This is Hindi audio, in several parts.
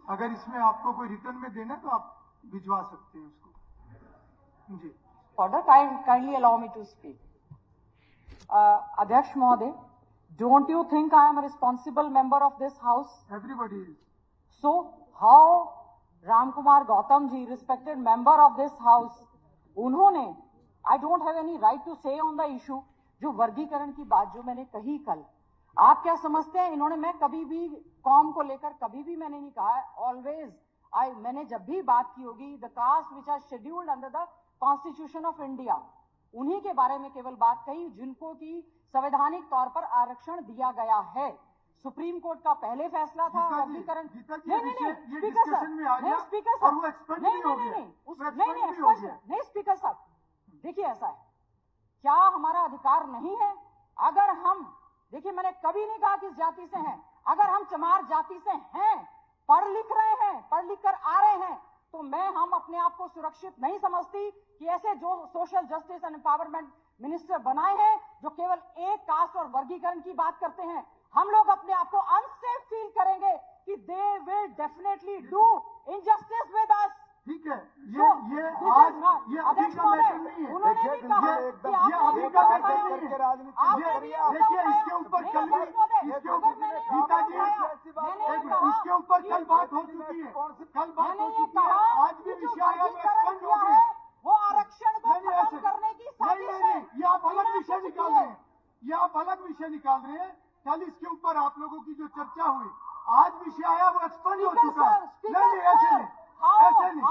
अगर इसमें आपको कोई रिटर्न में देना है तो आप भिजवा सकते हैं उसको। जी order, kindly allow me to speak. अध्यक्ष महोदय, don't you think I am a responsible member of this house? Everybody is. So how Ram Kumar Gautam ji, respected member of this house, उन्होंने I don't have any right to say on the issue, जो वर्गीकरण की बात जो मैंने कही कल, आप क्या समझते हैं इन्होंने, मैं कभी भी कॉम को लेकर कभी भी मैंने नहीं कहा, ऑलवेज मैंने जब भी बात की होगी the caste which are scheduled under the constitution of India, उन्हीं के बारे में केवल बात कही जिनको की संवैधानिक तौर पर आरक्षण दिया गया है। सुप्रीम कोर्ट का पहले फैसला था वर्गीकरण। नहीं स्पीकर साहब, देखिए ऐसा है, क्या हमारा अधिकार नहीं है? अगर हम, देखिए मैंने कभी नहीं कहा किस जाति से हैं, अगर हम चमार जाति से हैं, पढ़ लिख रहे हैं, पढ़ लिख कर आ रहे हैं, तो हम अपने आप को सुरक्षित नहीं समझती कि ऐसे जो social justice and empowerment minister बनाए हैं जो केवल एक कास्ट और वर्गीकरण की बात करते हैं, हम लोग अपने आप को अनसेफ फील करेंगे कि they will definitely do injustice with us. ठीक है, ये अभी का मैटर नहीं है। उन्होंने भी कहा कि आप अभी का मैटर करके राजनीति, देखिए इसके ऊपर कल भी, इसके ऊपर कल बात हो चुकी है, कल बात हो चुकी है, आज भी विषय आया वो एक्सपेंड हो गया। वो आरक्षण को खत्म करने की साजिश है। ये आप अलग विषय निकाल रहे हैं, ये आप अलग विषय निकाल रहे हैं। कल इसके ऊपर आप लोगों की जो चर्चा हुई, आज विषय आया वो एक्सपेंड हो चुका है। नहीं, ऐसे नहीं, ऐसे नहीं।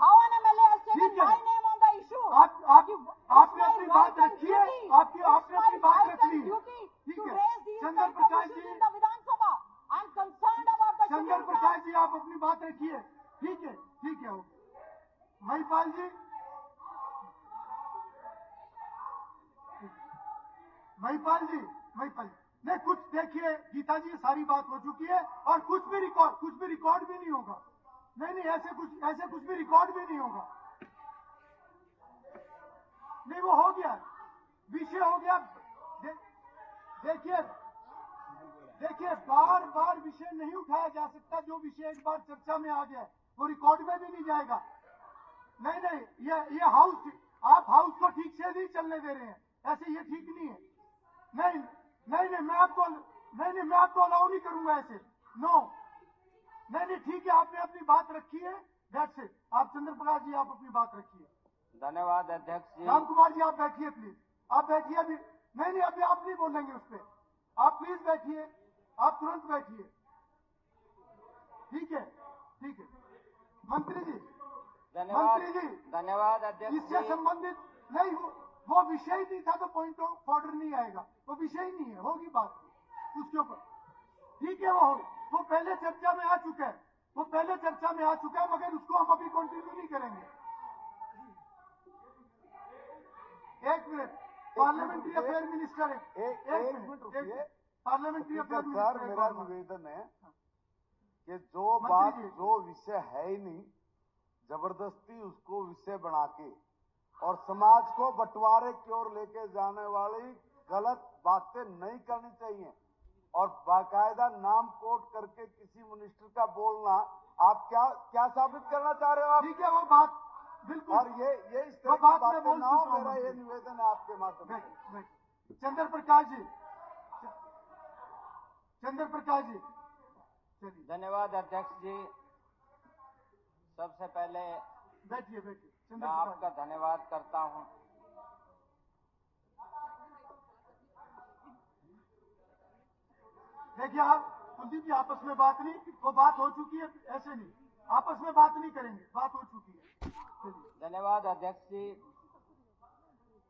How an MLA has taken my name on the issue? आपने अपनी बात रखी है, आपने अपनी बात रख ली। ठीक है, चंद्र Prakash ji, I'm concerned about the चंद्र प्रकाश जी आप अपनी बात रखिए। ठीक है, ठीक है। महिपाल जी, महिपाल जी नहीं, कुछ देखिए गीता जी, सारी बात हो चुकी है और कुछ भी रिकॉर्ड भी नहीं होगा। नहीं, ऐसे कुछ भी रिकॉर्ड भी नहीं होगा। नहीं, वो हो गया, विषय हो गया। देखिए बार विषय नहीं उठाया जा सकता। जो विषय एक बार चर्चा में आ गया वो रिकॉर्ड में भी नहीं जाएगा। नहीं, ये हाउस, आप हाउस को ठीक से नहीं चलने दे रहे हैं, ऐसे ये ठीक नहीं है। नहीं, मैं आपको अलाउ नहीं करूंगा ऐसे। नो, नहीं, ठीक है, आपने अपनी बात रखी है, दैट्स इट। आप चंद्र प्रकाश जी आप अपनी बात रखिए। धन्यवाद अध्यक्ष जी। राम कुमार जी आप बैठिए प्लीज, आप बैठिए। अभी नहीं, अभी आप नहीं बोलेंगे उस पर, आप प्लीज बैठिए, आप तुरंत बैठिए। ठीक है। मंत्री जी, धन्यवाद अध्यक्ष जी। इससे संबंधित नहीं, वो विषय नहीं था तो पॉइंट ऑफ ऑर्डर नहीं आएगा, वो विषय नहीं है, होगी बात उसके ऊपर। ठीक है, वो पहले चर्चा में आ चुका है, मगर उसको हम अभी कंटिन्यू नहीं करेंगे। एक मिनट, पार्लियामेंटरी अफेयर मिनिस्टर एक मिनट रुकिए। पार्लियामेंटरी अफेयर मिनिस्टर, मेरा निवेदन है कि जो विषय है ही नहीं, जबरदस्ती उसको विषय बना के और समाज को बंटवारे की ओर लेके जाने वाली गलत बातें नहीं करनी चाहिए। और बाकायदा नाम कोट करके किसी मिनिस्टर का बोलना, आप क्या साबित करना चाह रहे हो आप? ठीक है, वो बात बिल्कुल, और ये इस तरह की बातें ना हो, मेरा ये निवेदन है आपके माध्यम से। चंद्र प्रकाश जी चलिए। धन्यवाद अध्यक्ष जी। सबसे पहले बैठिए। मैं आपका धन्यवाद करता हूं। देखिए, आप कुलदीप जी आपस में बात नहीं, वो बात हो चुकी है, ऐसे नहीं, आपस में बात नहीं करेंगे, बात हो चुकी है। धन्यवाद अध्यक्ष जी।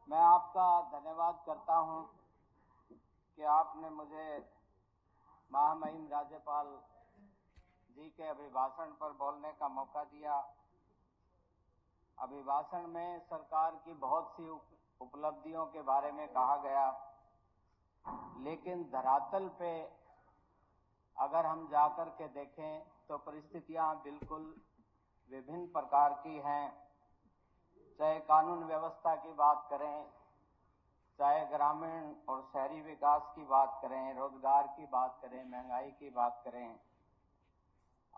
मैं आपका धन्यवाद करता हूं कि आपने मुझे महामहिम राज्यपाल जी के अभिभाषण पर बोलने का मौका दिया। अभिभाषण में सरकार की बहुत सी उपलब्धियों के बारे में कहा गया, लेकिन धरातल पे अगर हम जाकर के देखें तो परिस्थितियां बिल्कुल विभिन्न प्रकार की हैं। चाहे कानून व्यवस्था की बात करें, चाहे ग्रामीण और शहरी विकास की बात करें, रोजगार की बात करें, महंगाई की बात करें,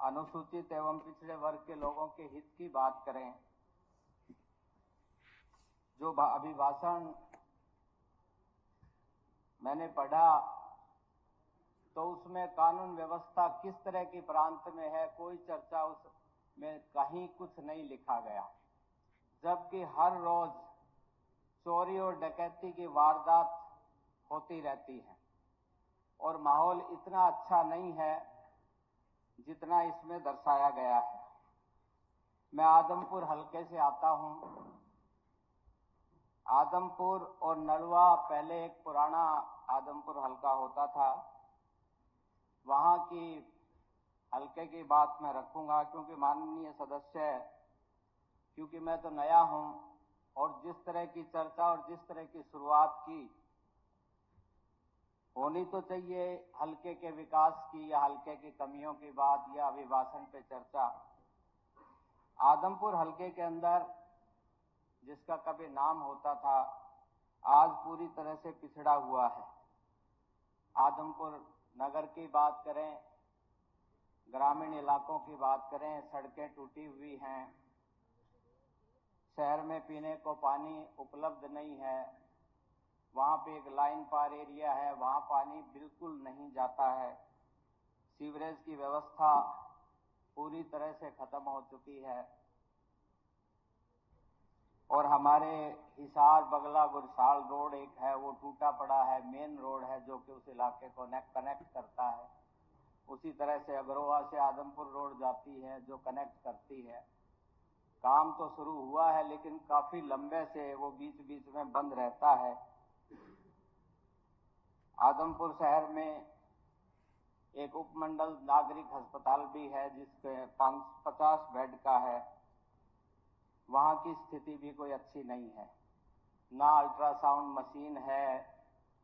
अनुसूचित एवं पिछड़े वर्ग के लोगों के हित की बात करें, जो अभिभाषण मैंने पढ़ा तो उसमें कानून व्यवस्था किस तरह की प्रांत में है, कोई चर्चा उसमें कहीं कुछ नहीं लिखा गया, जबकि हर रोज चोरी और डकैती की वारदात होती रहती है और माहौल इतना अच्छा नहीं है जितना इसमें दर्शाया गया है। मैं आदमपुर हलके से आता हूं। आदमपुर और नलवा पहले एक पुराना आदमपुर हलका होता था। वहां की हलके की बात मैं रखूंगा क्योंकि माननीय सदस्य, क्योंकि मैं तो नया हूं और जिस तरह की चर्चा और जिस तरह की शुरुआत की होनी तो चाहिए हलके के विकास की या हलके की कमियों की बात या अभिभाषण पे चर्चा। आदमपुर हलके के अंदर जिसका कभी नाम होता था आज पूरी तरह से पिछड़ा हुआ है। आदमपुर नगर की बात करें, ग्रामीण इलाकों की बात करें, सड़कें टूटी हुई हैं, शहर में पीने को पानी उपलब्ध नहीं है, वहां पे एक लाइन पार एरिया है, वहां पानी बिल्कुल नहीं जाता है, सीवरेज की व्यवस्था पूरी तरह से खत्म हो चुकी है और हमारे हिसार बगला गुरसाल रोड एक है वो टूटा पड़ा है, मेन रोड है जो कि उस इलाके को कनेक्ट करता है। उसी तरह से अग्रोहा से आदमपुर रोड जाती है जो कनेक्ट करती है। काम तो शुरू हुआ है लेकिन काफी लंबे से वो बीच बीच में बंद रहता है। आदमपुर शहर में एक उपमंडल नागरिक अस्पताल भी है जिसके 50 बेड का है। वहां की स्थिति भी कोई अच्छी नहीं है, ना अल्ट्रासाउंड मशीन है,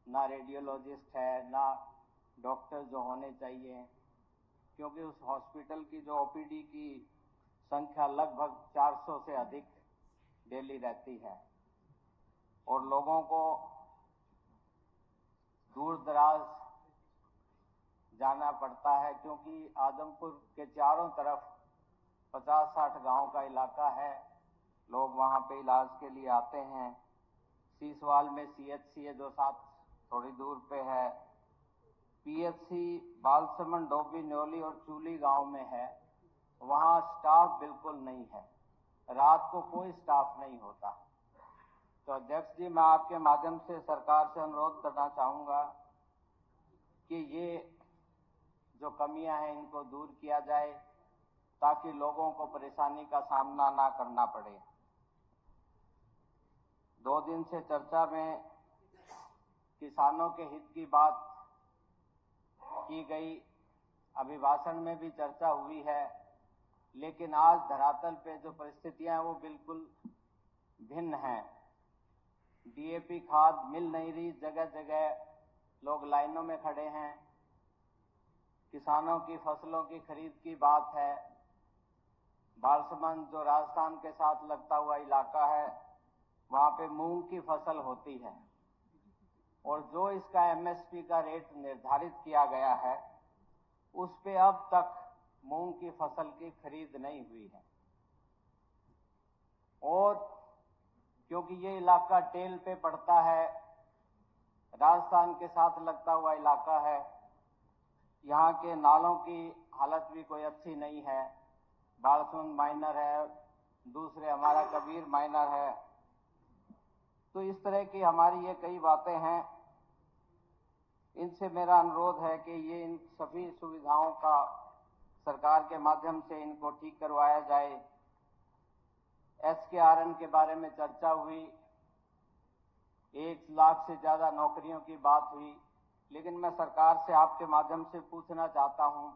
ना रेडियोलॉजिस्ट है, ना डॉक्टर जो होने चाहिए, क्योंकि उस हॉस्पिटल की जो ओपीडी की संख्या लगभग 400 से अधिक डेली रहती है और लोगों को दूर दराज जाना पड़ता है क्योंकि आदमपुर के चारों तरफ 50-60 गांव का इलाका है। लोग वहां पे इलाज के लिए आते हैं। सीसवाल में सीएचसी है जो साथ थोड़ी दूर पे है। पीएचसी बालसमंद, डोबी, न्योली और चूली गांव में है। वहां स्टाफ बिल्कुल नहीं है, रात को कोई स्टाफ नहीं होता। तो अध्यक्ष जी, मैं आपके माध्यम से सरकार से अनुरोध करना चाहूंगा कि ये जो कमियां हैं इनको दूर किया जाए ताकि लोगों को परेशानी का सामना ना करना पड़े। 2 दिन से चर्चा में किसानों के हित की बात की गई, अभिभाषण में भी चर्चा हुई है, लेकिन आज धरातल पे जो परिस्थितियां हैं वो बिल्कुल भिन्न हैं। डीएपी खाद मिल नहीं रही, जगह जगह लोग लाइनों में खड़े हैं। किसानों की फसलों की खरीद की बात है। बालसमंद जो राजस्थान के साथ लगता हुआ इलाका है वहां पे मूंग की फसल होती है और जो इसका एमएसपी का रेट निर्धारित किया गया है उस पे अब तक मूंग की फसल की खरीद नहीं हुई है। और क्योंकि ये इलाका टेल पे पड़ता है, राजस्थान के साथ लगता हुआ इलाका है, यहाँ के नालों की हालत भी कोई अच्छी नहीं है। बालसुंद माइनर है, दूसरे हमारा कबीर माइनर है। तो इस तरह की हमारी ये कई बातें हैं। इनसे मेरा अनुरोध है कि ये इन सभी सुविधाओं का सरकार के माध्यम से इनको ठीक करवाया जाए। एसकेआरएन के बारे में चर्चा हुई, 1 लाख से ज्यादा नौकरियों की बात हुई, लेकिन मैं सरकार से आपके माध्यम से पूछना चाहता हूं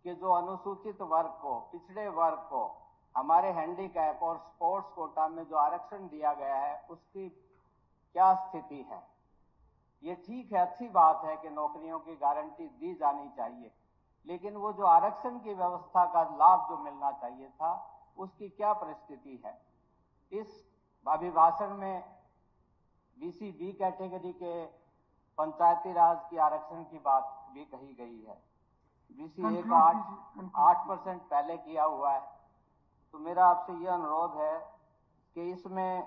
कि जो अनुसूचित वर्ग को, पिछड़े वर्ग को हमारे हैंडीकैप और स्पोर्ट्स कोटा में जो आरक्षण दिया गया है उसकी क्या स्थिति है। ये ठीक है, अच्छी बात है कि नौकरियों की गारंटी दी जानी चाहिए, लेकिन वो जो आरक्षण की व्यवस्था का लाभ जो मिलना चाहिए था उसकी क्या परिस्थिति है। इस अभिभाषण में बीसी-बी कैटेगरी के पंचायती राज की आरक्षण की बात भी कही गई है। BCA का 8% पहले किया हुआ है। तो मेरा आपसे ये अनुरोध है कि इसमें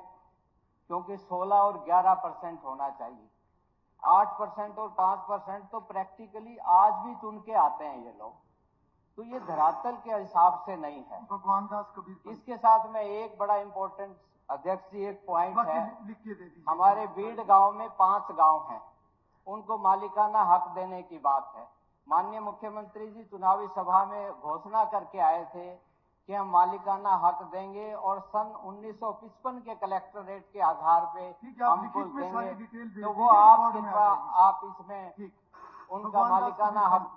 क्योंकि 16 और 11% होना चाहिए, 8% और 5% तो प्रैक्टिकली आज भी चुन के आते हैं ये लोग, तो ये धरातल के हिसाब से नहीं है। भगवान दास कबीर इसके साथ में एक बड़ा इंपॉर्टेंट अध्यक्ष जी एक पॉइंट है, लिख के दे दीजिए। हमारे बीड़ गांव में 5 गांव हैं, उनको मालिकाना हक देने की बात है। माननीय मुख्यमंत्री जी चुनावी सभा में घोषणा करके आए थे कि हम मालिकाना हक देंगे और सन 1955 के कलेक्टरेट के आधार पे हमको देंगे। तो वो आप इसमें उनका मालिकाना हक